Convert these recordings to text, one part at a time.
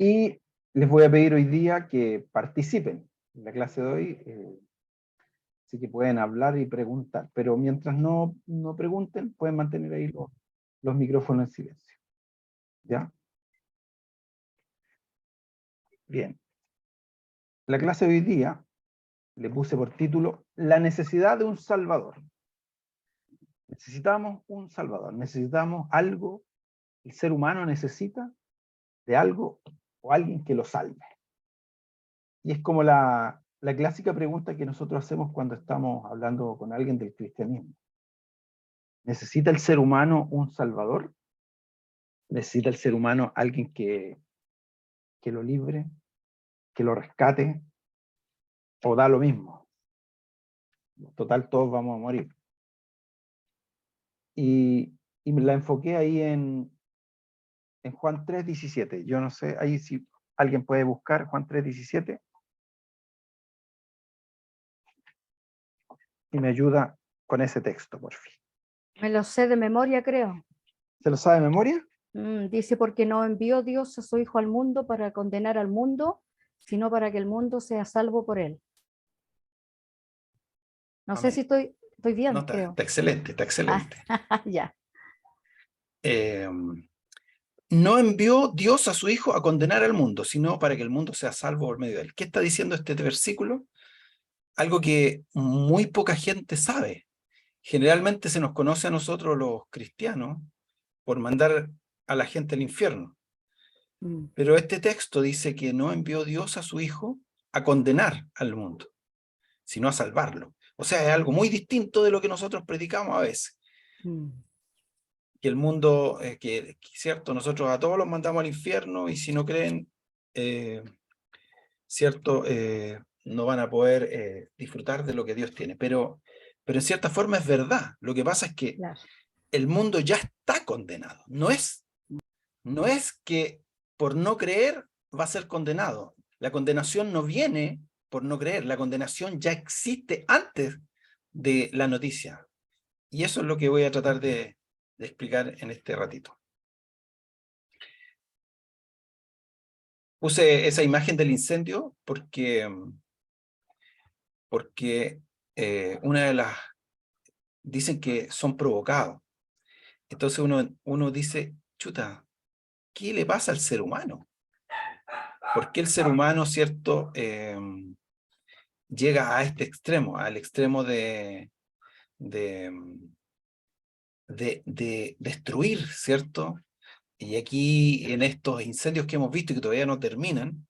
Y les voy a pedir hoy día que participen en la clase de hoy, así que pueden hablar y preguntar, pero mientras no pregunten, pueden mantener ahí los micrófonos en silencio. ¿Ya? Bien. La clase de hoy día le puse por título La necesidad de un Salvador. Necesitamos un Salvador, necesitamos algo, el ser humano necesita de algo o alguien que lo salve. Y es como la clásica pregunta que nosotros hacemos cuando estamos hablando con alguien del cristianismo. ¿Necesita el ser humano un Salvador? ¿Necesita el ser humano alguien que lo libre, que lo rescate? ¿O da lo mismo? Total, todos vamos a morir. Y la enfoqué ahí en Juan 3:17. Yo no sé, ahí si alguien puede buscar Juan 3:17 y me ayuda con ese texto, por fin. Me lo sé de memoria, creo. ¿Se lo sabe de memoria? Dice, porque no envió Dios a su Hijo al mundo para condenar al mundo, sino para que el mundo sea salvo por él. No sé si estoy bien, no, creo. está excelente, está excelente. Ya. No envió Dios a su Hijo a condenar al mundo, sino para que el mundo sea salvo por medio de él. ¿Qué está diciendo este versículo? Algo que muy poca gente sabe. Generalmente se nos conoce a nosotros los cristianos por mandar a la gente al infierno. Pero este texto dice que no envió Dios a su Hijo a condenar al mundo, sino a salvarlo. O sea, es algo muy distinto de lo que nosotros predicamos a veces. Que el mundo, cierto, nosotros a todos los mandamos al infierno y si no creen, cierto, no van a poder disfrutar de lo que Dios tiene. Pero en cierta forma es verdad. Lo que pasa es que el mundo ya está condenado. No es que por no creer va a ser condenado. La condenación no viene por no creer. La condenación ya existe antes de la noticia. Y eso es lo que voy a tratar de explicar en este ratito. Puse esa imagen del incendio porque una de las... dicen que son provocados. Entonces uno dice, chuta, ¿qué le pasa al ser humano? ¿Por qué el ser humano, cierto, llega a este extremo, al extremo de destruir, ¿cierto? Y aquí en estos incendios que hemos visto y que todavía no terminan,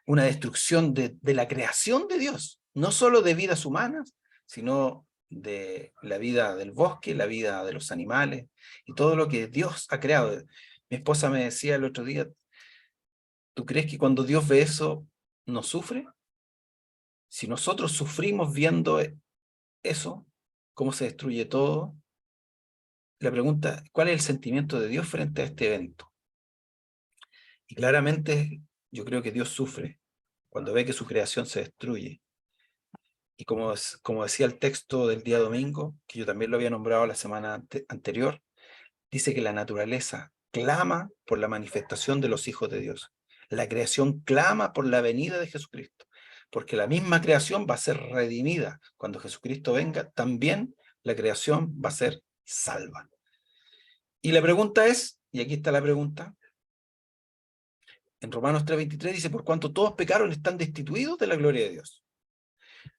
una destrucción de la creación de Dios, no solo de vidas humanas, sino de la vida del bosque, la vida de los animales y todo lo que Dios ha creado. Mi esposa me decía el otro día, ¿tú crees que cuando Dios ve eso, no sufre? Si nosotros sufrimos viendo eso, cómo se destruye todo, la pregunta, ¿cuál es el sentimiento de Dios frente a este evento? Y claramente yo creo que Dios sufre cuando ve que su creación se destruye. Y como decía el texto del día domingo, que yo también lo había nombrado la semana anterior, dice que la naturaleza clama por la manifestación de los hijos de Dios. La creación clama por la venida de Jesucristo, porque la misma creación va a ser redimida. Cuando Jesucristo venga, también la creación va a ser salva. Y la pregunta es, y aquí está la pregunta, en Romanos 3:23 dice, por cuanto todos pecaron, están destituidos de la gloria de Dios.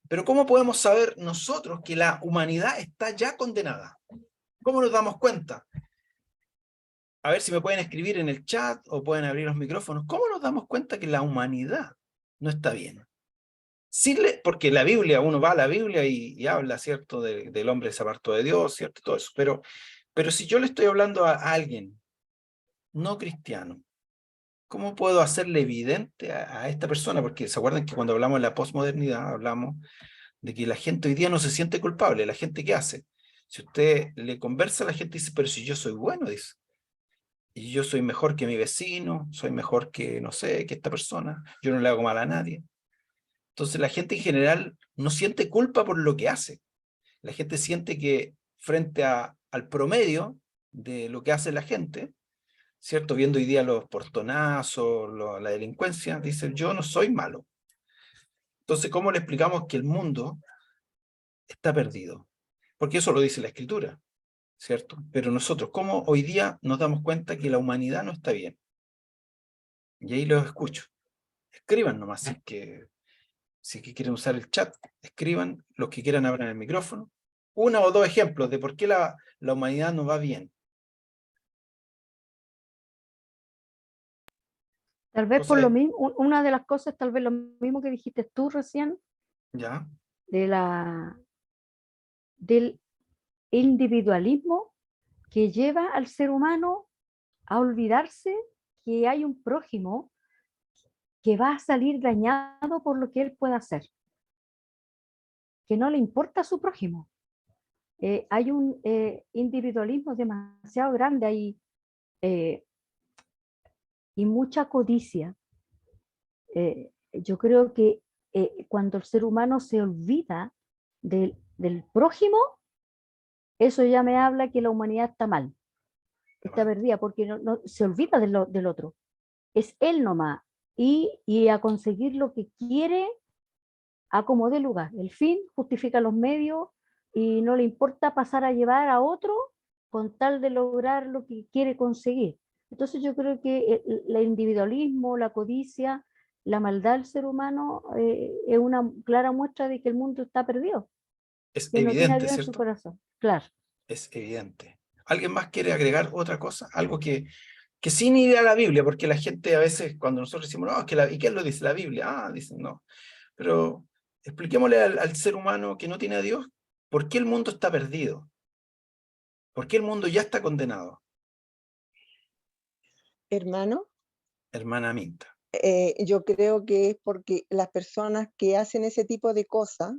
Pero ¿cómo podemos saber nosotros que la humanidad está ya condenada? ¿Cómo nos damos cuenta? A ver si me pueden escribir en el chat o pueden abrir los micrófonos. ¿Cómo nos damos cuenta que la humanidad no está bien? Porque la Biblia, uno va a la Biblia y habla, ¿cierto? Del hombre que se apartó de Dios, ¿cierto? Todo eso. Pero si yo le estoy hablando a alguien no cristiano, ¿cómo puedo hacerle evidente a esta persona? Porque se acuerdan que cuando hablamos de la posmodernidad, hablamos de que la gente hoy día no se siente culpable. ¿La gente qué hace? Si usted le conversa, la gente dice, pero si yo soy bueno, dice. Y yo soy mejor que mi vecino, soy mejor que, no sé, que esta persona. Yo no le hago mal a nadie. Entonces la gente en general no siente culpa por lo que hace. La gente siente que frente al promedio de lo que hace la gente, ¿cierto? Viendo hoy día los portonazos, la delincuencia, dice, yo no soy malo. Entonces, ¿cómo le explicamos que el mundo está perdido? Porque eso lo dice la Escritura, ¿cierto? Pero nosotros, ¿cómo hoy día nos damos cuenta que la humanidad no está bien? Y ahí los escucho. Escriban nomás, si que quieren usar el chat, escriban, los que quieran abran el micrófono. 1 o 2 ejemplos de por qué la humanidad no va bien. Tal vez por Entonces, lo mismo, una de las cosas, tal vez lo mismo que dijiste tú recién, ya, del individualismo que lleva al ser humano a olvidarse que hay un prójimo que va a salir dañado por lo que él pueda hacer, que no le importa a su prójimo. Hay un individualismo demasiado grande ahí y mucha codicia. Yo creo que cuando el ser humano se olvida del prójimo, eso ya me habla que la humanidad está mal, está perdida, porque no se olvida del otro. Es él nomás. Y a conseguir lo que quiere a como dé lugar. El fin justifica los medios y no le importa pasar a llevar a otro con tal de lograr lo que quiere conseguir. Entonces yo creo que el individualismo, la codicia, la maldad del ser humano es una clara muestra de que el mundo está perdido, es que no tiene a evidente, Dios en su ¿cierto? corazón. Claro. Es evidente. ¿Alguien más quiere agregar otra cosa? Algo que sin ir a la Biblia, porque la gente a veces cuando nosotros decimos, no, ¿y qué lo dice la Biblia? Ah, dicen, no. Pero expliquémosle al ser humano que no tiene a Dios, ¿por qué el mundo está perdido? ¿Por qué el mundo ya está condenado? Hermano, Hermana Minta. yo creo que es porque las personas que hacen ese tipo de cosas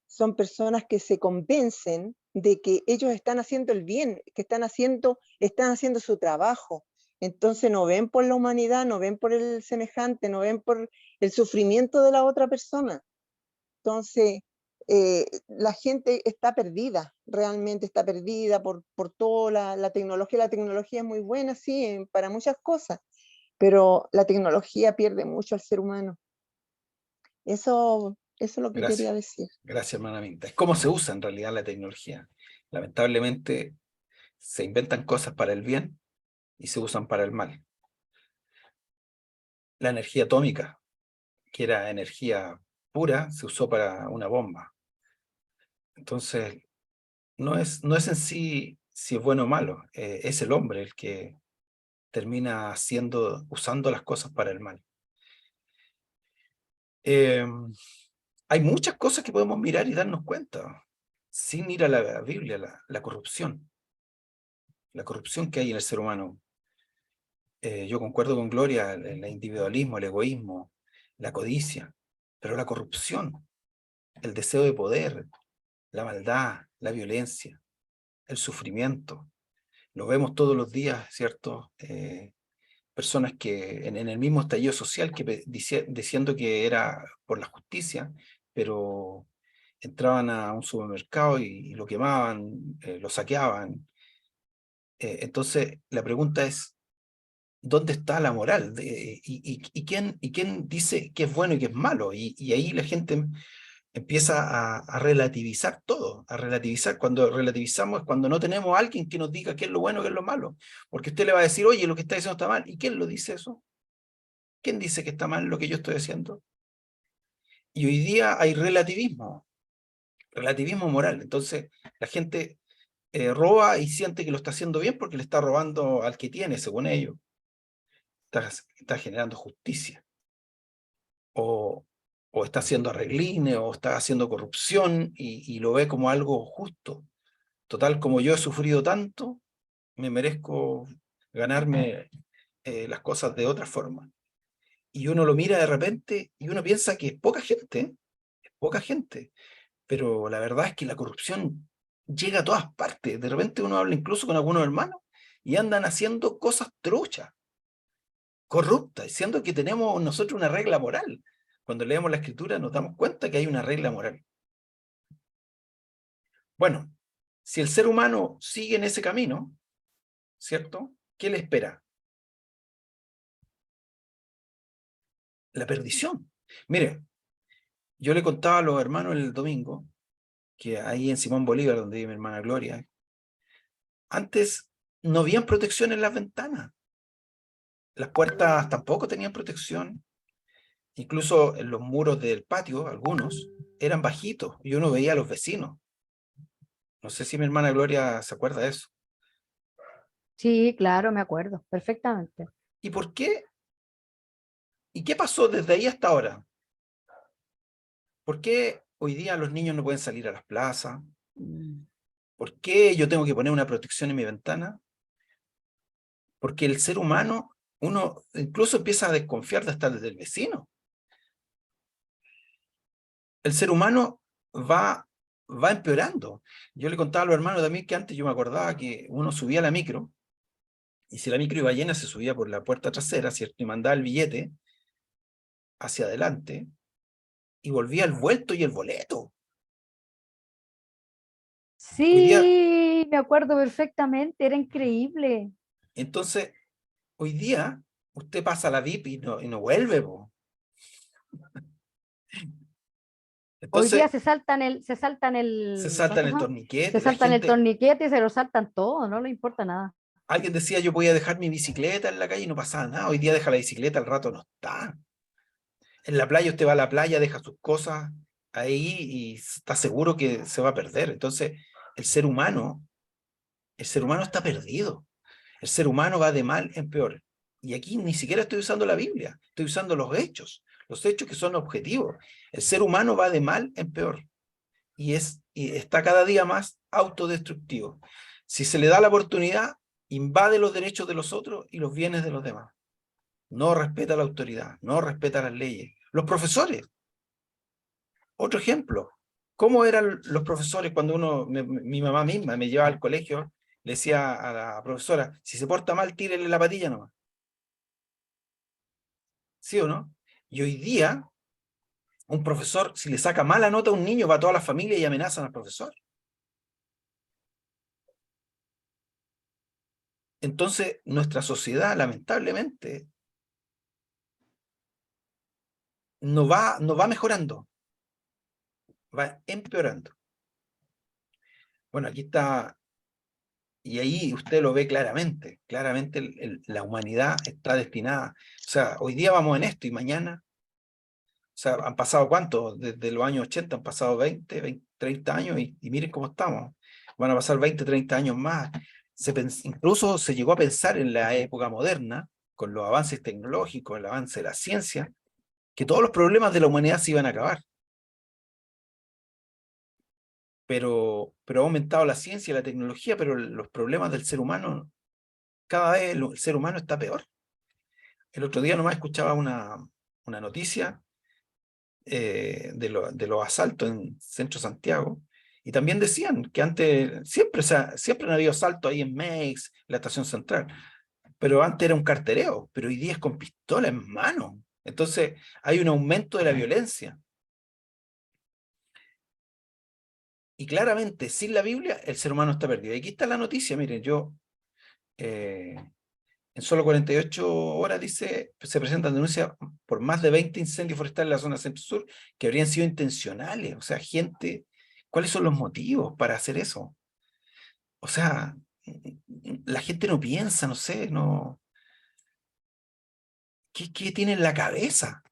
son personas que se convencen de que ellos están haciendo el bien, que están haciendo su trabajo. Entonces no ven por la humanidad, no ven por el semejante, no ven por el sufrimiento de la otra persona. Entonces, la gente está perdida, realmente está perdida por toda la tecnología. La tecnología es muy buena, sí, para muchas cosas, pero la tecnología pierde mucho al ser humano. Eso es lo que Gracias. quería decir. Gracias, hermana Minta. Es cómo se usa en realidad la tecnología. Lamentablemente se inventan cosas para el bien y se usan para el mal. La energía atómica, que era energía pura, se usó para una bomba. Entonces, no es en sí si es bueno o malo, es el hombre el que termina usando las cosas para el mal. Hay muchas cosas que podemos mirar y darnos cuenta, sin ir a la Biblia, la corrupción que hay en el ser humano. Yo concuerdo con Gloria, el individualismo, el egoísmo, la codicia, pero la corrupción, el deseo de poder, la maldad, la violencia, el sufrimiento, lo vemos todos los días, ¿cierto? Personas que en el mismo estallido social que diciendo que era por la justicia, pero entraban a un supermercado y lo quemaban, lo saqueaban. Entonces, la pregunta es, ¿dónde está la moral? ¿Quién dice qué es bueno y qué es malo? Y ahí la gente empieza a relativizar todo, a relativizar. Cuando relativizamos es cuando no tenemos a alguien que nos diga qué es lo bueno y qué es lo malo. Porque usted le va a decir, oye, lo que está diciendo está mal. ¿Y quién lo dice eso? ¿Quién dice que está mal lo que yo estoy haciendo? Y hoy día hay relativismo moral. Entonces, la gente roba y siente que lo está haciendo bien porque le está robando al que tiene, según ellos. Está generando justicia. O está haciendo arreglines, o está haciendo corrupción, y lo ve como algo justo. Total, como yo he sufrido tanto, me merezco ganarme las cosas de otra forma. Y uno lo mira de repente y uno piensa que es poca gente, pero la verdad es que la corrupción llega a todas partes. De repente uno habla incluso con algunos hermanos y andan haciendo cosas truchas, corruptas, diciendo que tenemos nosotros una regla moral. Cuando leemos la Escritura nos damos cuenta que hay una regla moral. Bueno, si el ser humano sigue en ese camino, ¿cierto? ¿Qué le espera? la perdición. Mire, yo le contaba a los hermanos el domingo, que ahí en Simón Bolívar, donde vive mi hermana Gloria, antes no habían protección en las ventanas. Las puertas tampoco tenían protección. Incluso en los muros del patio, algunos, eran bajitos y uno veía a los vecinos. No sé si mi hermana Gloria se acuerda de eso. Sí, claro, me acuerdo, perfectamente. ¿Y por qué? ¿Y qué pasó desde ahí hasta ahora? ¿Por qué hoy día los niños no pueden salir a las plazas? Mm. ¿Por qué yo tengo que poner una protección en mi ventana? Porque el ser humano, uno incluso empieza a desconfiar de hasta del vecino. El ser humano va empeorando. Yo le contaba a los hermanos también que antes yo me acordaba que uno subía a la micro, y si la micro iba llena se subía por la puerta trasera, ¿cierto? Y mandaba el billete hacia adelante, y volvía el vuelto y el boleto. Hoy día, Sí, me acuerdo perfectamente, era increíble. entonces, hoy día, usted pasa la VIP y no vuelve, po. Hoy día Entonces, se saltan se saltan ¿cuánto se el llama? Se torniquete, la saltan el gente, torniquete y se lo saltan todo, no le importa nada. alguien decía yo voy a dejar mi bicicleta en la calle y no pasaba nada. Hoy día deja la bicicleta, al rato no está. En la playa usted va a la playa, deja sus cosas ahí y está seguro que se va a perder. Entonces, el ser humano está perdido. El ser humano va de mal en peor. Y aquí ni siquiera estoy usando la Biblia, estoy usando los hechos que son objetivos. El ser humano va de mal en peor y está cada día más autodestructivo. Si se le da la oportunidad, invade los derechos de los otros y los bienes de los demás. No respeta la autoridad, no respeta las leyes. Los profesores, otro ejemplo. ¿Cómo eran los profesores cuando mi mamá misma me llevaba al colegio? Le decía a la profesora, si se porta mal, tírele la patilla nomás. ¿Sí o no? Y hoy día, un profesor, si le saca mala nota a un niño, va a toda la familia y amenazan al profesor. Entonces, nuestra sociedad, lamentablemente, no va mejorando, va empeorando. Bueno, aquí está, y ahí usted lo ve claramente, la humanidad está destinada, o sea, hoy día vamos en esto y mañana, o sea, han pasado ¿cuánto? Desde los años 80 han pasado 20, 30 años y miren cómo estamos. Van a pasar 20, 30 años más. Incluso se llegó a pensar en la época moderna, con los avances tecnológicos, el avance de la ciencia, que todos los problemas de la humanidad se iban a acabar. Pero ha aumentado la ciencia y la tecnología, pero los problemas del ser humano, cada vez el ser humano está peor. El otro día nomás escuchaba una noticia de los asaltos en Centro Santiago, y también decían que antes, siempre han habido asaltos ahí en Meix, la estación central, pero antes era un cartereo, pero hoy día es con pistola en mano. Entonces hay un aumento de la violencia. Y claramente, sin la Biblia, el ser humano está perdido. Y aquí está la noticia, miren, en solo 48 horas, dice, se presentan denuncias por más de 20 incendios forestales en la zona centro-sur que habrían sido intencionales. O sea, ¿cuáles son los motivos para hacer eso? O sea, la gente no piensa, no sé, no. ¿Qué tiene en la cabeza?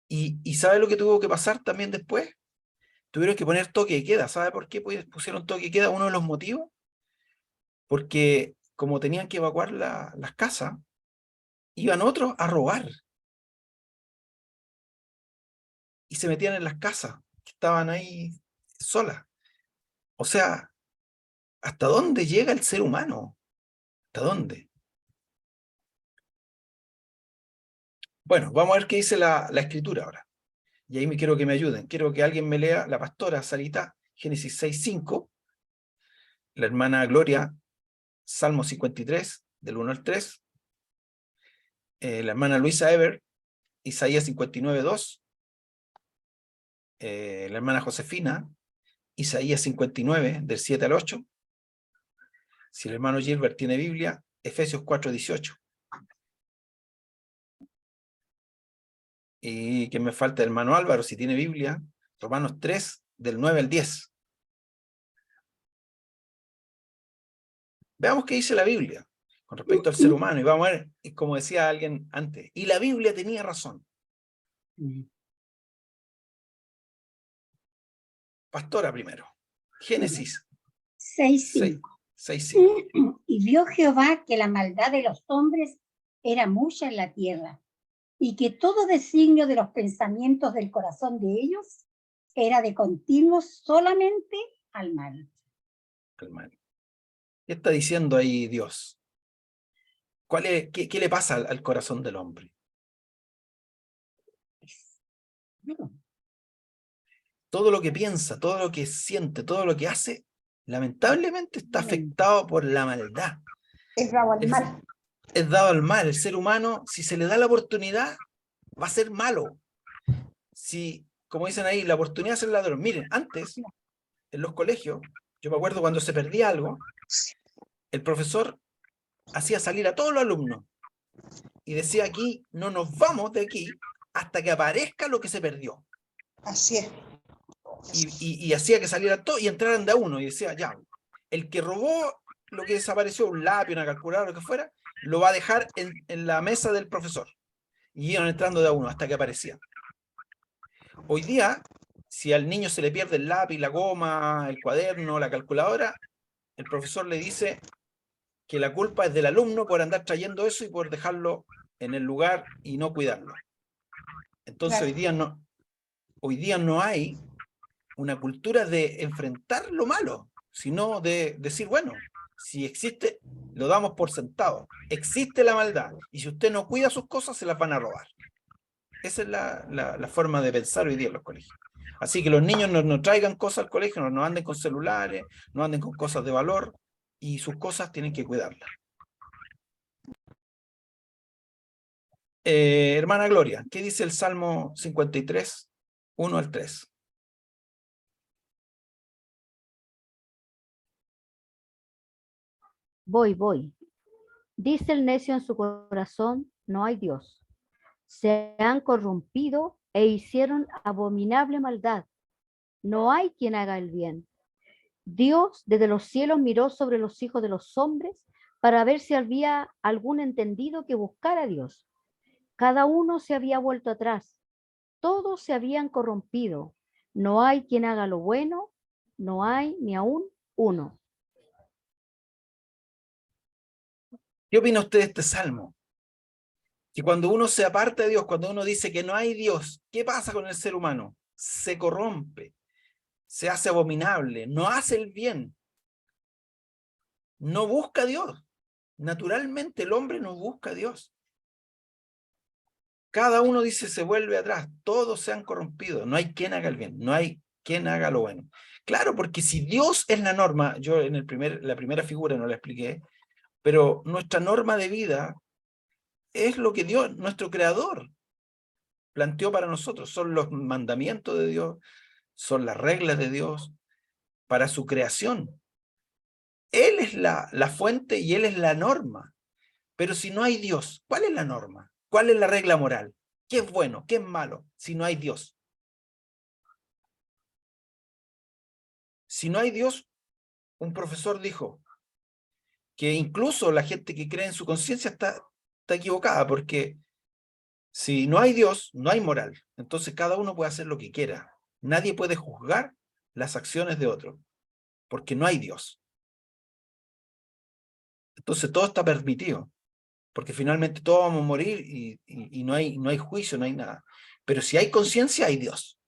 ¿Y sabe lo que tuvo que pasar también después? Tuvieron que poner toque de queda. ¿Sabe por qué pusieron toque de queda? Uno de los motivos, porque como tenían que evacuar las casas, iban otros a robar y se metían en las casas que estaban ahí solas. O sea, ¿hasta dónde llega el ser humano? ¿Hasta dónde? Bueno, vamos a ver qué dice la escritura ahora. Y ahí quiero que me ayuden. Quiero que alguien me lea la pastora Sarita, Génesis 6:5, la hermana Gloria, Salmo 53, del 1 al 3, la hermana Luisa Ever, Isaías 59:2, la hermana Josefina, Isaías 59, del 7 al 8. Si el hermano Gilbert tiene Biblia, Efesios 4:18. Y que me falta el hermano Álvaro, si tiene Biblia, Romanos 3, del 9 al 10. Veamos qué dice la Biblia con respecto al ser humano, y vamos a ver, como decía alguien antes, y la Biblia tenía razón. Pastora primero, Génesis 6:5. 6:5. Y vio Jehová que la maldad de los hombres era mucha en la tierra, y que todo designio de los pensamientos del corazón de ellos era de continuo solamente al mal. ¿Qué está diciendo ahí Dios? ¿Qué le pasa al corazón del hombre? Todo lo que piensa, todo lo que siente, todo lo que hace, lamentablemente está afectado por la maldad. Es dado al mal. Es dado al mal. El ser humano, si se le da la oportunidad, va a ser malo. Si, como dicen ahí, la oportunidad es el ladrón. Miren, antes, en los colegios, yo me acuerdo cuando se perdía algo, el profesor hacía salir a todos los alumnos y decía: aquí no nos vamos de aquí hasta que aparezca lo que se perdió. Así es. Y hacía que salieran todos y entraran de a uno, y decía: ya, el que robó lo que desapareció, un lápiz, una calculadora, lo que fuera, lo va a dejar en la mesa del profesor. Y iban entrando de a uno hasta que aparecía. Hoy día, si al niño se le pierde el lápiz, la goma, el cuaderno, la calculadora, el profesor le dice que la culpa es del alumno por andar trayendo eso y por dejarlo en el lugar y no cuidarlo. Entonces claro, hoy día no hay una cultura de enfrentar lo malo, sino de decir: bueno, si existe, lo damos por sentado. Existe la maldad, y si usted no cuida sus cosas, se las van a robar. Esa es la forma de pensar hoy día en los colegios. Así que los niños no traigan cosas al colegio, no anden con celulares, no anden con cosas de valor, y sus cosas tienen que cuidarlas. Hermana Gloria, ¿qué dice el Salmo 53, 1 al 3? Voy. Dice el necio en su corazón: no hay Dios. Se han corrompido e hicieron abominable maldad. No hay quien haga el bien. Dios desde los cielos miró sobre los hijos de los hombres para ver si había algún entendido que buscara a Dios. Cada uno se había vuelto atrás. Todos se habían corrompido. No hay quien haga lo bueno. No hay ni aún uno. ¿Qué opina usted de este salmo? Que cuando uno se aparta de Dios, cuando uno dice que no hay Dios, ¿qué pasa con el ser humano? Se corrompe, se hace abominable, no hace el bien, no busca a Dios. Naturalmente el hombre no busca a Dios. Cada uno dice: se vuelve atrás, todos se han corrompido, no hay quien haga el bien, no hay quien haga lo bueno. Claro, porque si Dios es la norma, yo en la primera figura no la expliqué, pero nuestra norma de vida es lo que Dios, nuestro creador, planteó para nosotros. Son los mandamientos de Dios, son las reglas de Dios para su creación. Él es la fuente y Él es la norma. Pero si no hay Dios, ¿cuál es la norma? ¿Cuál es la regla moral? ¿Qué es bueno? ¿Qué es malo? Si no hay Dios. Si no hay Dios, un profesor dijo que incluso la gente que cree en su conciencia está equivocada, porque si no hay Dios, no hay moral. Entonces cada uno puede hacer lo que quiera. Nadie puede juzgar las acciones de otro, porque no hay Dios. Entonces todo está permitido, porque finalmente todos vamos a morir y no hay juicio, no hay nada. Pero si hay conciencia, hay Dios.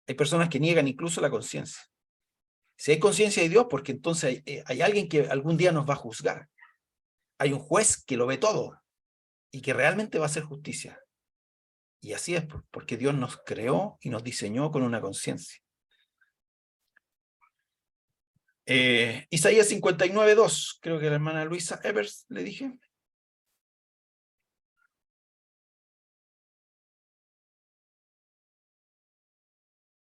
Hay personas que niegan incluso la conciencia. Si hay conciencia, hay Dios, porque entonces hay alguien que algún día nos va a juzgar. Hay un juez que lo ve todo y que realmente va a hacer justicia. Y así es, porque Dios nos creó y nos diseñó con una conciencia. Isaías 59:2, creo que la hermana Luisa Evers le dije.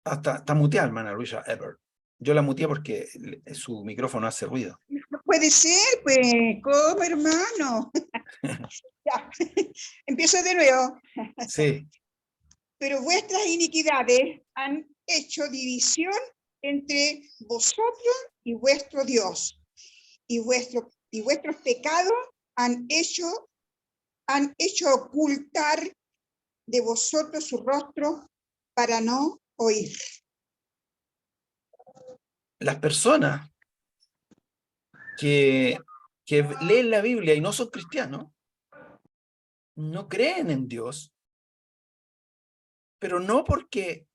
Está muteada, hermana Luisa Evers. Yo la muteé porque su micrófono hace ruido. No puede ser, pues, ¿cómo, hermano? Ya, empiezo de nuevo. Sí, Pero vuestras iniquidades han hecho división entre vosotros y vuestro Dios, y vuestros pecados han hecho ocultar de vosotros su rostro para no oír. las personas que leen la Biblia y no son cristianos, no creen en Dios, pero no porque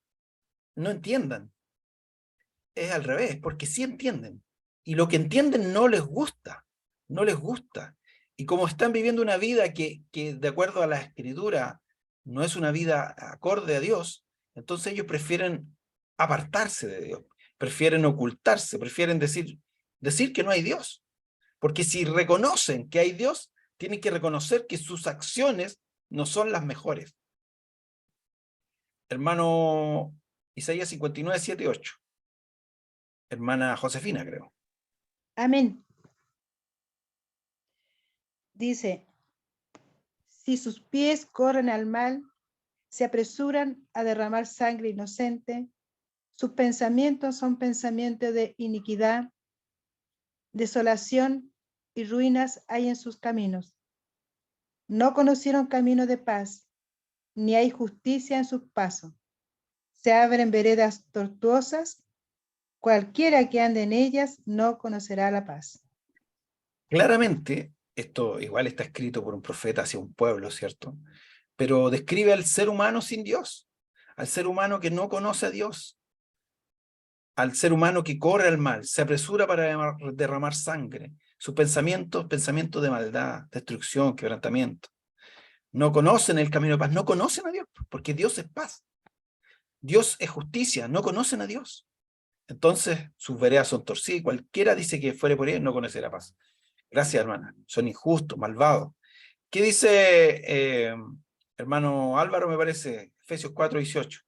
no entiendan. Es al revés, porque sí entienden. Y lo que entienden no les gusta, no les gusta. Y como están viviendo una vida que de acuerdo a la Escritura no es una vida acorde a Dios, entonces ellos prefieren apartarse de Dios, prefieren ocultarse, prefieren decir que no hay Dios. Porque si reconocen que hay Dios, tienen que reconocer que sus acciones no son las mejores. Hermano Isaías 59, 7 y 8. Hermana Josefina, creo. Amén. Dice, si sus pies corren al mal, se apresuran a derramar sangre inocente, sus pensamientos son pensamientos de iniquidad, desolación y ruinas hay en sus caminos. No conocieron camino de paz, ni hay justicia en sus pasos. Se abren veredas tortuosas, cualquiera que ande en ellas no conocerá la paz. Claramente, esto igual está escrito por un profeta hacia un pueblo, ¿cierto? Pero describe al ser humano sin Dios, al ser humano que no conoce a Dios, al ser humano que corre al mal, se apresura para derramar sangre. Sus pensamientos de maldad, destrucción, quebrantamiento. No conocen el camino de paz, no conocen a Dios, porque Dios es paz. Dios es justicia, no conocen a Dios. Entonces, sus veredas son torcidas y cualquiera dice que fuere por él no conocerá paz. Gracias, hermana. Son injustos, malvados. ¿Qué dice hermano Álvaro, me parece? Efesios 4, 18.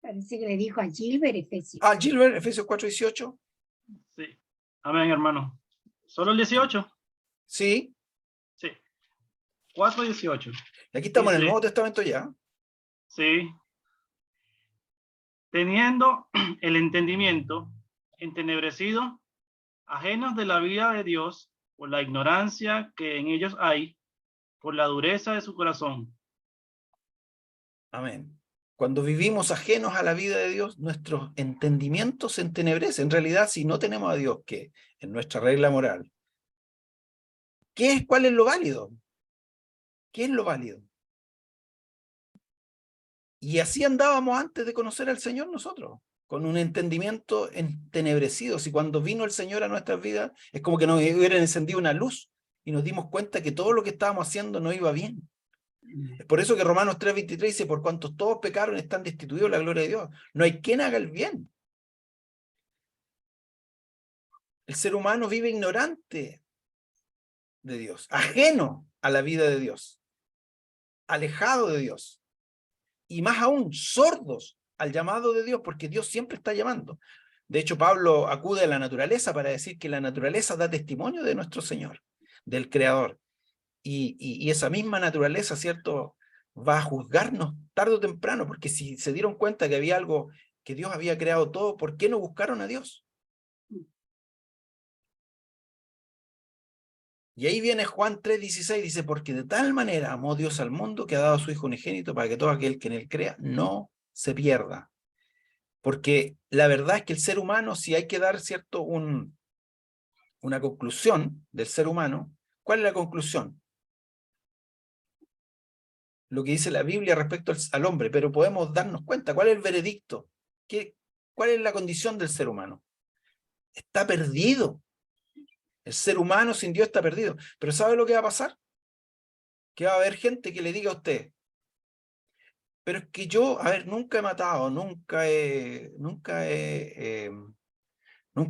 Parece que le dijo a Gilbert Efesios. Ah, Gilbert, Efesios 4, 18. Sí. Amén, hermano. ¿Solo el 18? Sí. Sí. 4:18. Aquí estamos en el Dice, Nuevo Testamento ya. sí. Teniendo el entendimiento entenebrecido, ajenos de la vida de Dios, por la ignorancia que en ellos hay, por la dureza de su corazón. Amén. Cuando vivimos ajenos a la vida de Dios, nuestros entendimientos se entenebrecen. En realidad, si no tenemos a Dios, que en nuestra regla moral, ¿cuál es lo válido? ¿Qué es lo válido? Y así andábamos antes de conocer al Señor nosotros, con un entendimiento entenebrecido. Si cuando vino el Señor a nuestras vidas, es como que nos hubieran encendido una luz y nos dimos cuenta que todo lo que estábamos haciendo no iba bien. Es por eso que Romanos 3:23 dice, por cuanto todos pecaron están destituidos de la gloria de Dios. No hay quien haga el bien. El ser humano vive ignorante de Dios, ajeno a la vida de Dios, alejado de Dios. Y más aún, sordos al llamado de Dios, porque Dios siempre está llamando. De hecho, Pablo acude a la naturaleza para decir que la naturaleza da testimonio de nuestro Señor, del Creador. Y esa misma naturaleza, ¿cierto?, va a juzgarnos tarde o temprano, porque si se dieron cuenta que había algo, que Dios había creado todo, ¿por qué no buscaron a Dios? Y ahí viene Juan 3:16, dice, porque de tal manera amó Dios al mundo que ha dado a su Hijo unigénito para que todo aquel que en él crea no se pierda. Porque la verdad es que el ser humano, si hay que dar, ¿cierto?, una conclusión del ser humano, ¿cuál es la conclusión? Lo que dice la Biblia respecto al hombre, pero podemos darnos cuenta, ¿cuál es el veredicto? ¿Cuál es la condición del ser humano? Está perdido. El ser humano sin Dios está perdido. Pero ¿sabe lo que va a pasar? Que va a haber gente que le diga a usted, pero es que yo, a ver, nunca he matado, nunca he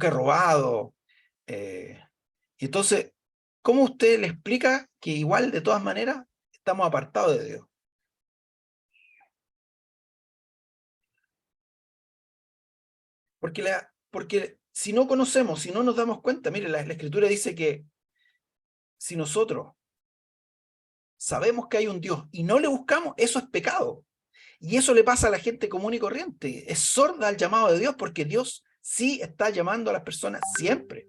robado. Y entonces, ¿cómo usted le explica que igual, de todas maneras, estamos apartados de Dios? Porque Si no conocemos, si no nos damos cuenta, mire, la Escritura dice que si nosotros sabemos que hay un Dios y no le buscamos, eso es pecado. Y eso le pasa a la gente común y corriente. Es sorda al llamado de Dios porque Dios sí está llamando a las personas siempre.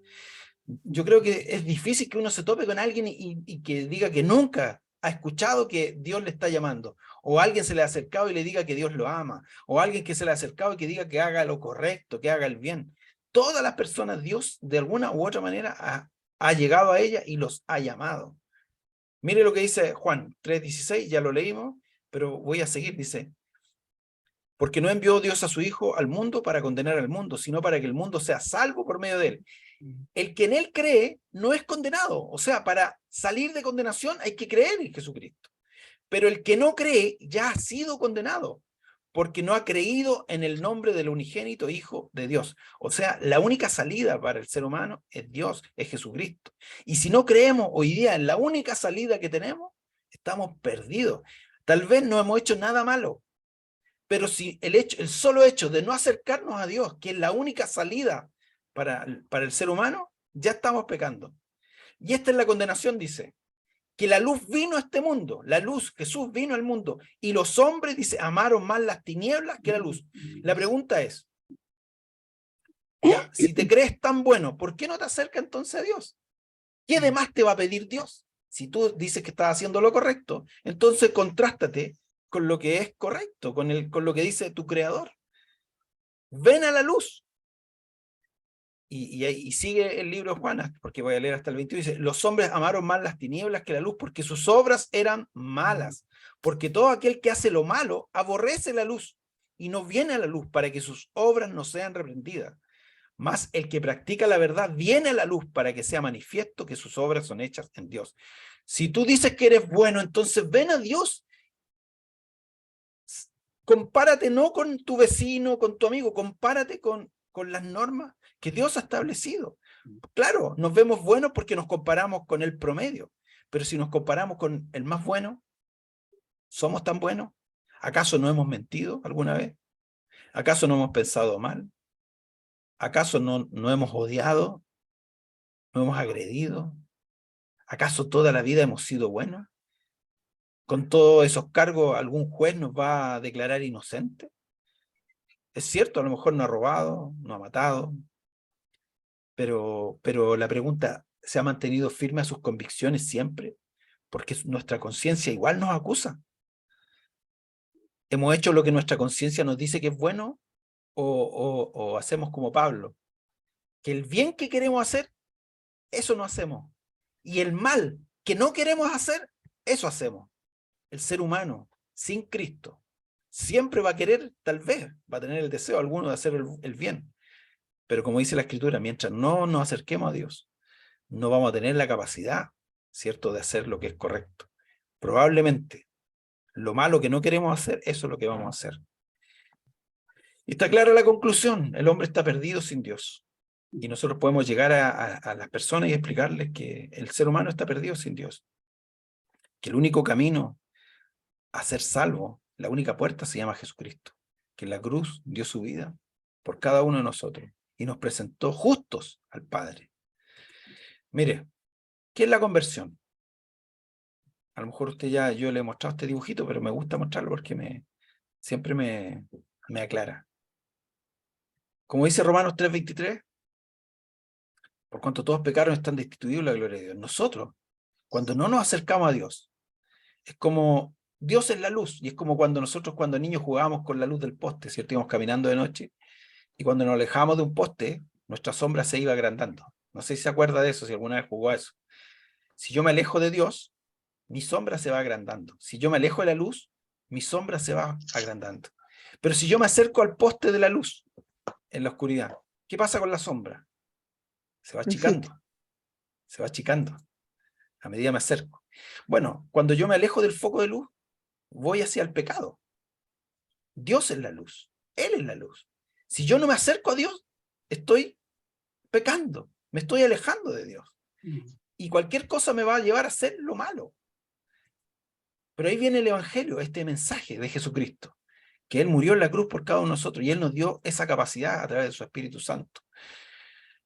Yo creo que es difícil que uno se tope con alguien y que diga que nunca ha escuchado que Dios le está llamando. O alguien se le ha acercado y le diga que Dios lo ama. O alguien que se le ha acercado y que diga que haga lo correcto, que haga el bien. Todas las personas Dios de alguna u otra manera ha llegado a ella y los ha llamado. Mire lo que dice Juan 3:16, ya lo leímos, pero voy a seguir, dice, porque no envió Dios a su Hijo al mundo para condenar al mundo, sino para que el mundo sea salvo por medio de él. El que en él cree no es condenado, o sea, para salir de condenación hay que creer en Jesucristo. Pero el que no cree ya ha sido condenado, porque no ha creído en el nombre del unigénito Hijo de Dios. O sea, la única salida para el ser humano es Dios, es Jesucristo. Y si no creemos hoy día en la única salida que tenemos, estamos perdidos. Tal vez no hemos hecho nada malo, pero si el solo hecho de no acercarnos a Dios, que es la única salida para el ser humano, ya estamos pecando. Y esta es la condenación, dice, que la luz vino a este mundo, la luz, Jesús vino al mundo, y los hombres, dice, amaron más las tinieblas que la luz. La pregunta es, ya, si te crees tan bueno, ¿por qué no te acercas entonces a Dios? ¿Qué demás te va a pedir Dios? Si tú dices que estás haciendo lo correcto, entonces contrástate con lo que es correcto, con lo que dice tu Creador. Ven a la luz. Y sigue el libro de Juan, porque voy a leer hasta el 21, dice, los hombres amaron más las tinieblas que la luz, porque sus obras eran malas, porque todo aquel que hace lo malo aborrece la luz, y no viene a la luz para que sus obras no sean reprendidas. Mas el que practica la verdad viene a la luz para que sea manifiesto que sus obras son hechas en Dios. Si tú dices que eres bueno, entonces ven a Dios. Compárate no con tu vecino, con tu amigo, compárate con las normas que Dios ha establecido. Claro, nos vemos buenos porque nos comparamos con el promedio, pero si nos comparamos con el más bueno, ¿somos tan buenos? ¿Acaso no hemos mentido alguna vez? ¿Acaso no hemos pensado mal? ¿Acaso no hemos odiado? ¿No hemos agredido? ¿Acaso toda la vida hemos sido buenos? ¿Con todos esos cargos algún juez nos va a declarar inocente? Es cierto, a lo mejor no ha robado, no ha matado, pero la pregunta, ¿se ha mantenido firme a sus convicciones siempre? Porque nuestra conciencia igual nos acusa. ¿Hemos hecho lo que nuestra conciencia nos dice que es bueno o hacemos como Pablo? Que el bien que queremos hacer, eso no hacemos. Y el mal que no queremos hacer, eso hacemos. El ser humano, sin Cristo, siempre va a querer, tal vez, va a tener el deseo alguno de hacer el bien. Pero como dice la Escritura, mientras no nos acerquemos a Dios, no vamos a tener la capacidad, ¿cierto?, de hacer lo que es correcto. Probablemente, lo malo que no queremos hacer, eso es lo que vamos a hacer. Y está clara la conclusión, el hombre está perdido sin Dios. Y nosotros podemos llegar a las personas y explicarles que el ser humano está perdido sin Dios. Que el único camino a ser salvo, la única puerta se llama Jesucristo. Que en la cruz dio su vida por cada uno de nosotros y nos presentó justos al Padre. Mire, ¿qué es la conversión? A lo mejor yo le he mostrado este dibujito, pero me gusta mostrarlo porque siempre me aclara. Como dice Romanos 3:23, por cuanto todos pecaron están destituidos de la gloria de Dios. Nosotros, cuando no nos acercamos a Dios, es como Dios es la luz, y es como cuando niños jugábamos con la luz del poste, ¿cierto? Íbamos caminando de noche, y cuando nos alejábamos de un poste, nuestra sombra se iba agrandando. No sé si se acuerda de eso, si alguna vez jugó a eso. Si yo me alejo de Dios, mi sombra se va agrandando. Si yo me alejo de la luz, mi sombra se va agrandando. Pero si yo me acerco al poste de la luz, en la oscuridad, ¿qué pasa con la sombra? Se va achicando. Se va achicando a medida que me acerco. Bueno, cuando yo me alejo del foco de luz, voy hacia el pecado. Dios es la luz. Él es la luz. Si yo no me acerco a Dios, estoy pecando. Me estoy alejando de Dios. Y cualquier cosa me va a llevar a hacer lo malo. Pero ahí viene el Evangelio, este mensaje de Jesucristo, que Él murió en la cruz por cada uno de nosotros y Él nos dio esa capacidad a través de su Espíritu Santo.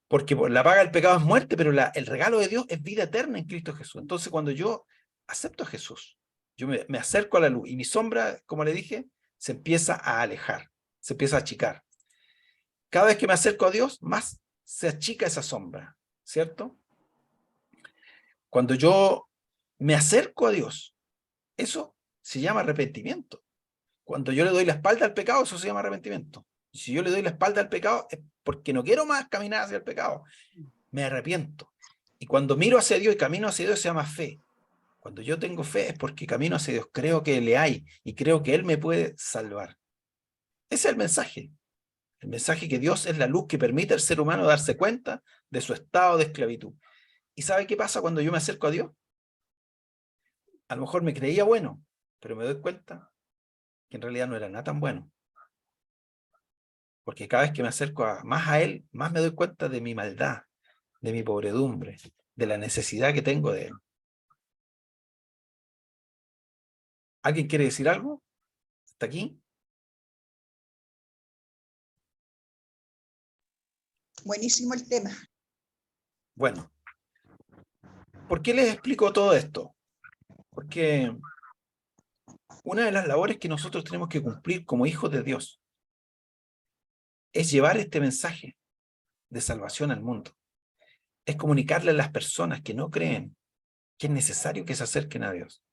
Porque la paga del pecado es muerte, pero el regalo de Dios es vida eterna en Cristo Jesús. Entonces, cuando yo acepto a Jesús, yo me acerco a la luz y mi sombra, como le dije, se empieza a alejar, se empieza a achicar. Cada vez que me acerco a Dios, más se achica esa sombra, ¿cierto? Cuando yo me acerco a Dios, eso se llama arrepentimiento. Cuando yo le doy la espalda al pecado, eso se llama arrepentimiento. Y si yo le doy la espalda al pecado, es porque no quiero más caminar hacia el pecado. Me arrepiento. Y cuando miro hacia Dios y camino hacia Dios, se llama fe. Cuando yo tengo fe es porque camino hacia Dios, creo que le hay y creo que Él me puede salvar. Ese es el mensaje. El mensaje que Dios es la luz que permite al ser humano darse cuenta de su estado de esclavitud. ¿Y sabe qué pasa cuando yo me acerco a Dios? A lo mejor me creía bueno, pero me doy cuenta que en realidad no era nada tan bueno. Porque cada vez que me acerco más a Él, más me doy cuenta de mi maldad, de mi pobredumbre, de la necesidad que tengo de Él. ¿Alguien quiere decir algo? ¿Hasta aquí? Buenísimo el tema. Bueno, ¿por qué les explico todo esto? Porque una de las labores que nosotros tenemos que cumplir como hijos de Dios es llevar este mensaje de salvación al mundo. Es comunicarle a las personas que no creen que es necesario que se acerquen a Dios.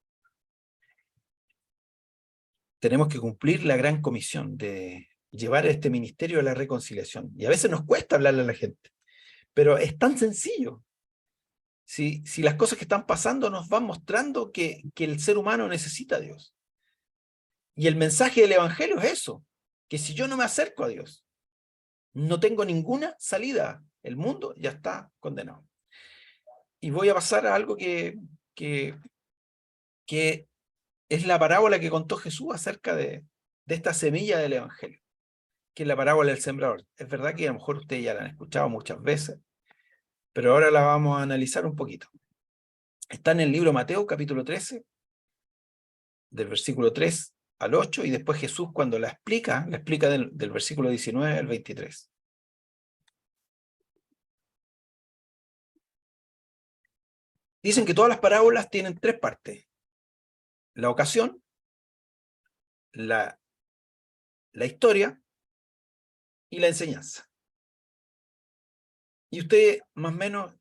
Tenemos que cumplir la gran comisión de llevar este ministerio a la reconciliación. Y a veces nos cuesta hablarle a la gente, pero es tan sencillo. Si las cosas que están pasando nos van mostrando que el ser humano necesita a Dios. Y el mensaje del Evangelio es eso, que si yo no me acerco a Dios, no tengo ninguna salida. El mundo ya está condenado. Y voy a pasar a algo que es la parábola que contó Jesús acerca de esta semilla del Evangelio, que es la parábola del sembrador. Es verdad que a lo mejor ustedes ya la han escuchado muchas veces, pero ahora la vamos a analizar un poquito. Está en el libro Mateo, capítulo 13, del versículo 3 al 8, y después Jesús cuando la explica del versículo 19 al 23. Dicen que todas las parábolas tienen tres partes: la ocasión, la historia y la enseñanza. Y usted más o menos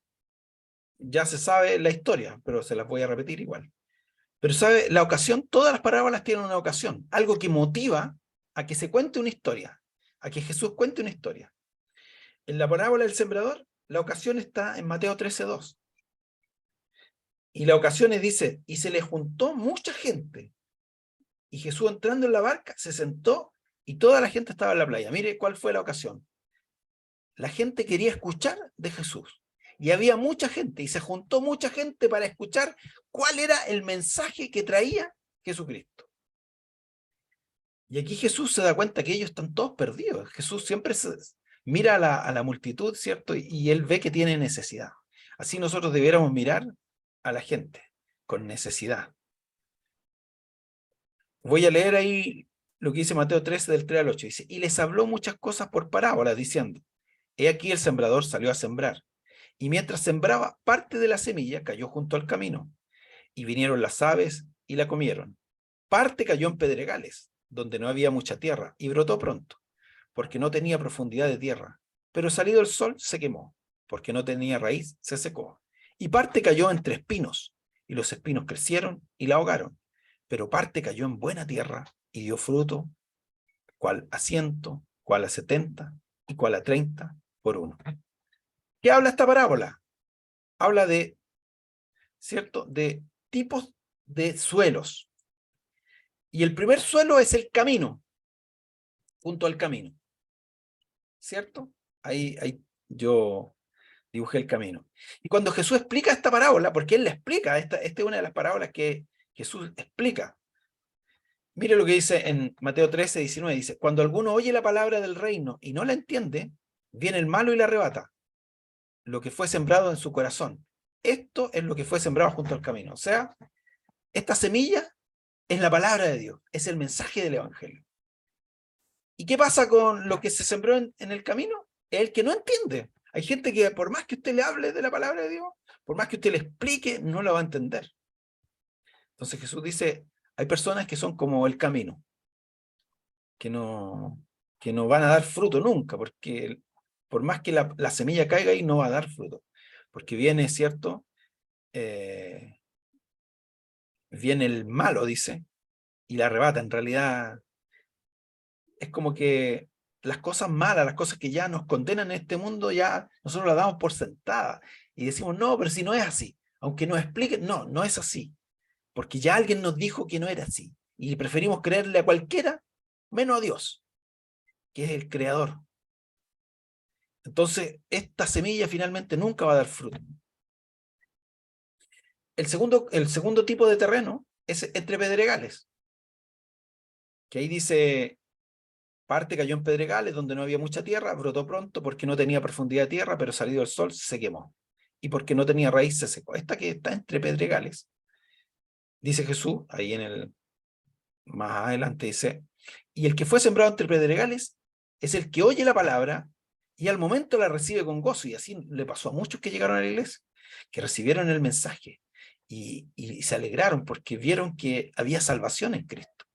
ya se sabe la historia, pero se las voy a repetir igual. Pero sabe, la ocasión, todas las parábolas tienen una ocasión, algo que motiva a que se cuente una historia, a que Jesús cuente una historia. En la parábola del sembrador, la ocasión está en Mateo 13:2. Y la ocasión dice, y se le juntó mucha gente. Y Jesús entrando en la barca se sentó y toda la gente estaba en la playa. Mire cuál fue la ocasión. La gente quería escuchar de Jesús. Y había mucha gente y se juntó mucha gente para escuchar cuál era el mensaje que traía Jesucristo. Y aquí Jesús se da cuenta que ellos están todos perdidos. Jesús siempre mira a la multitud, ¿cierto? Y él ve que tiene necesidad. Así nosotros debiéramos mirar a la gente con necesidad. Voy a leer ahí lo que dice Mateo 13 del 3 al 8. Dice, y les habló muchas cosas por parábolas, diciendo, he aquí el sembrador salió a sembrar. Y mientras sembraba, parte de la semilla cayó junto al camino. Y vinieron las aves y la comieron. Parte cayó en pedregales, donde no había mucha tierra, y brotó pronto, porque no tenía profundidad de tierra. Pero salido el sol se quemó, porque no tenía raíz, se secó. Y parte cayó entre espinos, y los espinos crecieron y la ahogaron. Pero parte cayó en buena tierra, y dio fruto, cual a 100, cual a 70, y cual a 30 por 1. ¿Qué habla esta parábola? Habla de, ¿cierto?, de tipos de suelos. Y el primer suelo es el camino, junto al camino, ¿cierto? Ahí yo dibujé el camino. Y cuando Jesús explica esta parábola, porque él la explica, esta es una de las parábolas que Jesús explica. Mire lo que dice en Mateo 13, 19, dice, cuando alguno oye la palabra del reino y no la entiende, viene el malo y la arrebata lo que fue sembrado en su corazón. Esto es lo que fue sembrado junto al camino. O sea, esta semilla es la palabra de Dios, es el mensaje del Evangelio. ¿Y qué pasa con lo que se sembró en el camino? Es el que no entiende. Hay gente que por más que usted le hable de la palabra de Dios, por más que usted le explique, no la va a entender. Entonces Jesús dice, hay personas que son como el camino, que no van a dar fruto nunca, porque por más que la semilla caiga ahí, no va a dar fruto. Porque viene, ¿cierto? Viene el malo, dice, y la arrebata. En realidad, es como que las cosas malas, las cosas que ya nos condenan en este mundo, ya nosotros las damos por sentada. Y decimos, no, pero si no es así. Aunque nos expliquen, no, no es así. Porque ya alguien nos dijo que no era así. Y preferimos creerle a cualquiera, menos a Dios, que es el creador. Entonces, esta semilla finalmente nunca va a dar fruto. El segundo tipo de terreno es entre pedregales. Que ahí dice, parte cayó en pedregales donde no había mucha tierra, brotó pronto porque no tenía profundidad de tierra, pero salido el sol se quemó. Y porque no tenía raíz se secó. Esta que está entre pedregales, dice Jesús, ahí más adelante dice, y el que fue sembrado entre pedregales es el que oye la palabra y al momento la recibe con gozo. Y así le pasó a muchos que llegaron a la iglesia, que recibieron el mensaje y se alegraron porque vieron que había salvación en Cristo.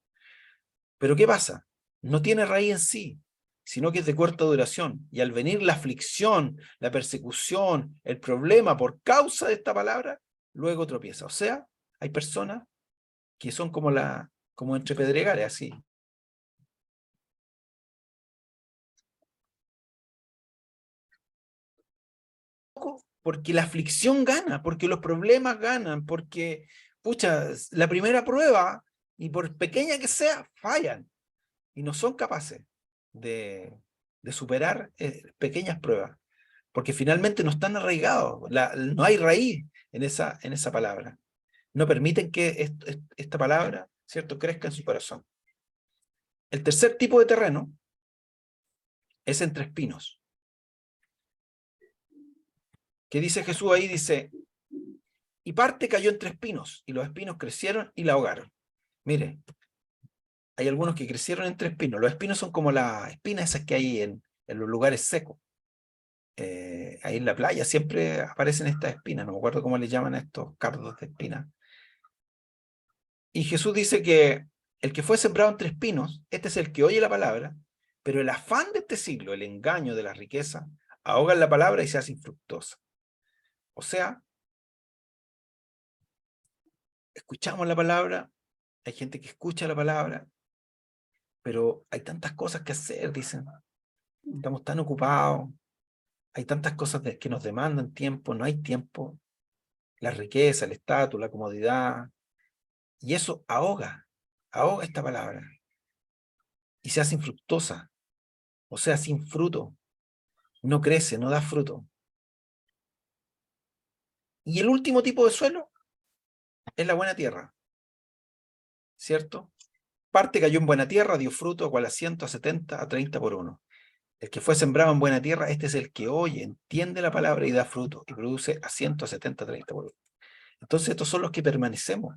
Pero ¿qué pasa? No tiene raíz en sí, sino que es de corta duración. Y al venir la aflicción, la persecución, el problema por causa de esta palabra, luego tropieza. O sea, hay personas que son como entre pedregales, así. Porque la aflicción gana, porque los problemas ganan, porque, pucha, la primera prueba, y por pequeña que sea, fallan. Y no son capaces de superar pequeñas pruebas, porque finalmente no están arraigados, no hay raíz en esa palabra. No permiten que esta palabra, ¿cierto?, crezca en su corazón. El tercer tipo de terreno es entre espinos. ¿Qué dice Jesús ahí? Dice, y parte cayó entre espinos, y los espinos crecieron y la ahogaron. Mire, hay algunos que crecieron entre espinos. Los espinos son como las espinas esas que hay en los lugares secos. Ahí en la playa siempre aparecen estas espinas, no me acuerdo cómo le llaman a estos cardos de espinas. Y Jesús dice que el que fue sembrado entre espinos, este es el que oye la palabra, pero el afán de este siglo, el engaño de la riqueza, ahoga la palabra y se hace infructuosa. O sea, escuchamos la palabra, hay gente que escucha la palabra, pero hay tantas cosas que hacer, dicen. Estamos tan ocupados, hay tantas cosas que nos demandan tiempo, no hay tiempo. La riqueza, el estatus, la comodidad, y eso ahoga esta palabra. Y se hace infructuosa, o sea, sin fruto. No crece, no da fruto. Y el último tipo de suelo es la buena tierra, ¿cierto? Parte cayó en buena tierra, dio fruto, cual a 100, a 70, a 30 por uno. El que fue sembrado en buena tierra, este es el que oye, entiende la palabra y da fruto, y produce a 100, a 70, a 30 por uno. Entonces estos son los que permanecemos.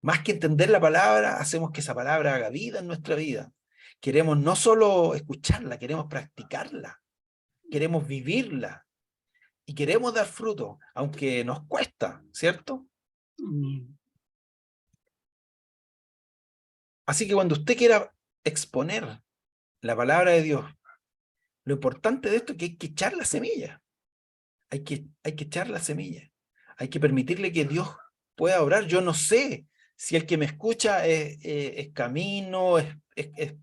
Más que entender la palabra, hacemos que esa palabra haga vida en nuestra vida. Queremos no solo escucharla, queremos practicarla, queremos vivirla y queremos dar fruto, aunque nos cuesta, ¿cierto? Así que cuando usted quiera exponer la palabra de Dios, lo importante de esto es que hay que echar la semilla. Hay que echar la semilla. Hay que permitirle que Dios pueda obrar. Yo no sé si el que me escucha es camino, es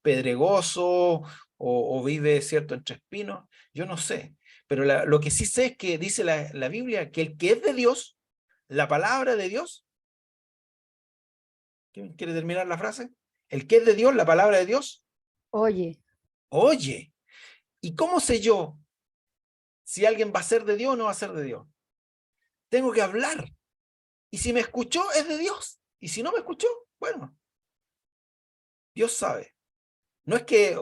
pedregoso o vive, ¿cierto?, entre espinos. Yo no sé. Pero lo que sí sé es que dice la Biblia que el que es de Dios, la palabra de Dios. ¿Quién quiere terminar la frase? El que es de Dios, la palabra de Dios. Oye. Oye. ¿Y cómo sé yo si alguien va a ser de Dios o no va a ser de Dios? Tengo que hablar. Y si me escuchó, es de Dios. Y si no me escuchó, bueno, Dios sabe. No es que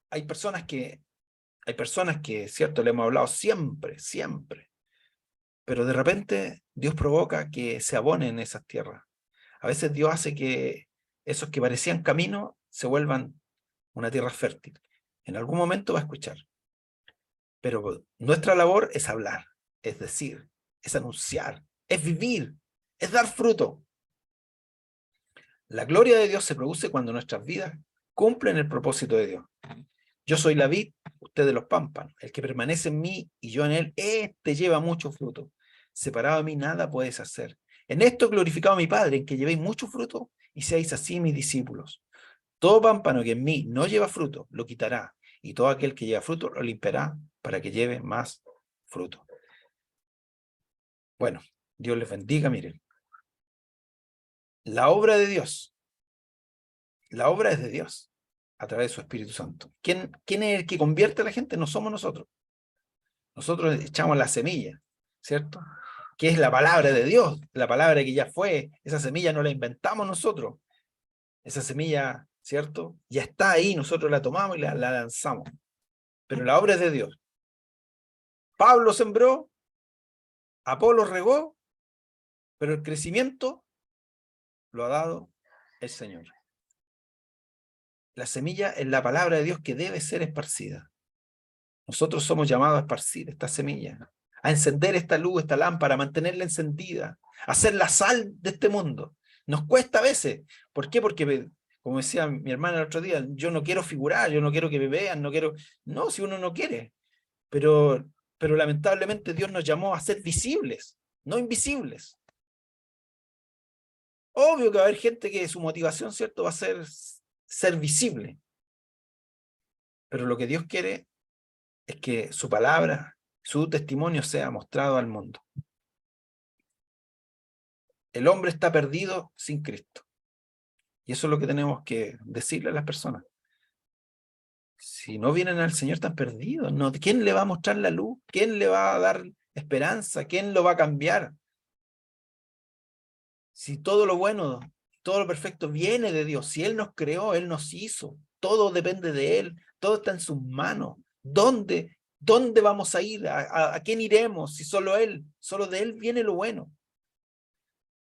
hay personas que, cierto, le hemos hablado siempre, siempre. Pero de repente Dios provoca que se abonen esas tierras. A veces Dios hace que esos que parecían caminos se vuelvan una tierra fértil. En algún momento va a escuchar. Pero nuestra labor es hablar, es decir, es anunciar, es vivir, es dar fruto. La gloria de Dios se produce cuando nuestras vidas cumplen el propósito de Dios. Yo soy la vid, ustedes los pámpanos. El que permanece en mí y yo en él, este lleva mucho fruto. Separado de mí nada puedes hacer. En esto he glorificado a mi Padre, en que llevéis mucho fruto y seáis así mis discípulos. Todo pámpano que en mí no lleva fruto, lo quitará. Y todo aquel que lleva fruto, lo limpiará para que lleve más fruto. Bueno, Dios les bendiga, miren. La obra de Dios. La obra es de Dios, a través de su Espíritu Santo. ¿Quién es el que convierte a la gente? No somos nosotros. Nosotros echamos la semilla, ¿cierto? Que es la palabra de Dios, la palabra que ya fue. Esa semilla no la inventamos nosotros. Esa semilla, ¿cierto? Ya está ahí, nosotros la tomamos y la lanzamos. Pero la obra es de Dios. Pablo sembró, Apolo regó, pero el crecimiento lo ha dado el Señor. La semilla es la palabra de Dios que debe ser esparcida. Nosotros somos llamados a esparcir esta semilla, a encender esta luz, esta lámpara, a mantenerla encendida, a ser la sal de este mundo. Nos cuesta a veces. ¿Por qué? Porque, como decía mi hermana el otro día, yo no quiero figurar, yo no quiero que me vean, no quiero... No, si uno no quiere. Pero lamentablemente Dios nos llamó a ser visibles, no invisibles. Obvio que va a haber gente que su motivación, ¿cierto?, va a ser visible. Pero lo que Dios quiere es que su palabra, su testimonio sea mostrado al mundo. El hombre está perdido sin Cristo. Y eso es lo que tenemos que decirle a las personas. Si no vienen al Señor, están perdidos. No, ¿quién le va a mostrar la luz? ¿Quién le va a dar esperanza? ¿Quién lo va a cambiar? Si todo lo bueno, todo lo perfecto viene de Dios, si Él nos creó, Él nos hizo, todo depende de Él, todo está en sus manos. ¿Dónde vamos a ir? ¿A quién iremos? Si solo de Él viene lo bueno.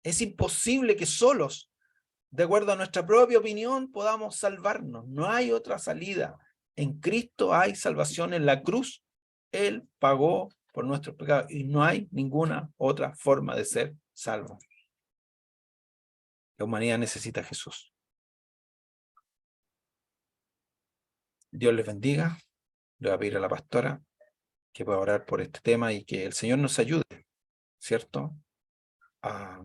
Es imposible que solos, de acuerdo a nuestra propia opinión, podamos salvarnos. No hay otra salida. En Cristo hay salvación. En la cruz, Él pagó por nuestros pecados y no hay ninguna otra forma de ser salvo. La humanidad necesita a Jesús. Dios les bendiga. Le voy a pedir a la pastora que pueda orar por este tema y que el Señor nos ayude, ¿cierto?, a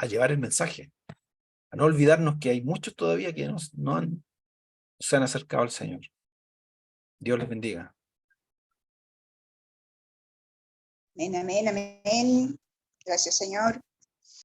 llevar el mensaje, a no olvidarnos que hay muchos todavía que no se han acercado al Señor. Dios les bendiga. Amén, amén, amén. Gracias, Señor.